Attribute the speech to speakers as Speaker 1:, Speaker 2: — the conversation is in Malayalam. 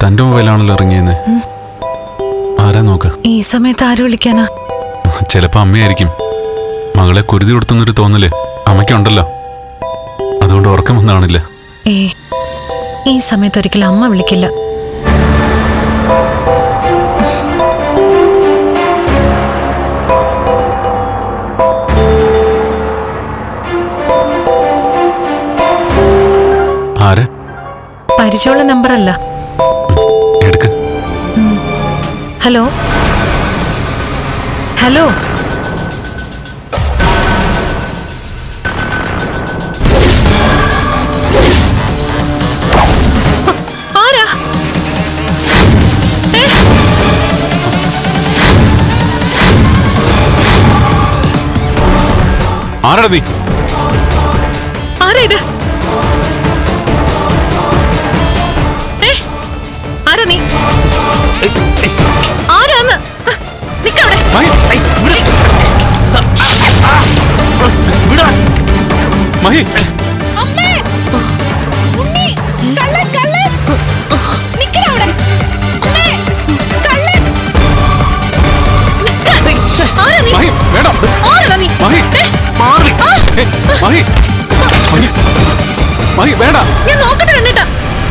Speaker 1: തന്റെ മൊബൈലാണല്ലോ ഇറങ്ങിയെന്ന്. ആരാ നോക്ക്.
Speaker 2: ഈ സമയത്ത് ആര് വിളിക്കാനാ?
Speaker 1: ചിലപ്പോ അമ്മയായിരിക്കും. മകളെ കുരുതി കൊടുത്തുന്നൊരു തോന്നല് അമ്മയ്ക്കുണ്ടല്ലോ. അതുകൊണ്ട് ഉറക്കം വന്നാണില്ല.
Speaker 2: ഈ സമയത്ത് ഒരിക്കലും അമ്മ വിളിക്കില്ല.
Speaker 1: ആര്?
Speaker 2: പരിചയമുള്ള നമ്പറല്ല.
Speaker 1: എടുക്ക്.
Speaker 2: Hello hello. ആരാ?
Speaker 1: ആരാ നീ?
Speaker 2: ആരാ ഇത്? ആരാ നീ? ആരാന്ന്? നിക്കവിടെ.
Speaker 1: മഹി.
Speaker 2: അമ്മേ! ഉണ്ണി! കള്ളൻ! കള്ളൻ! നിക്കടാ അവിടെ. അമ്മേ! കള്ളൻ! നിക്ക. ആരാ നീ?
Speaker 1: മഹി, വേണ്ട.
Speaker 2: ആരാ നീ?
Speaker 1: മഹി, മാറി. മഹി, മഹി, മഹി, വേണ്ട.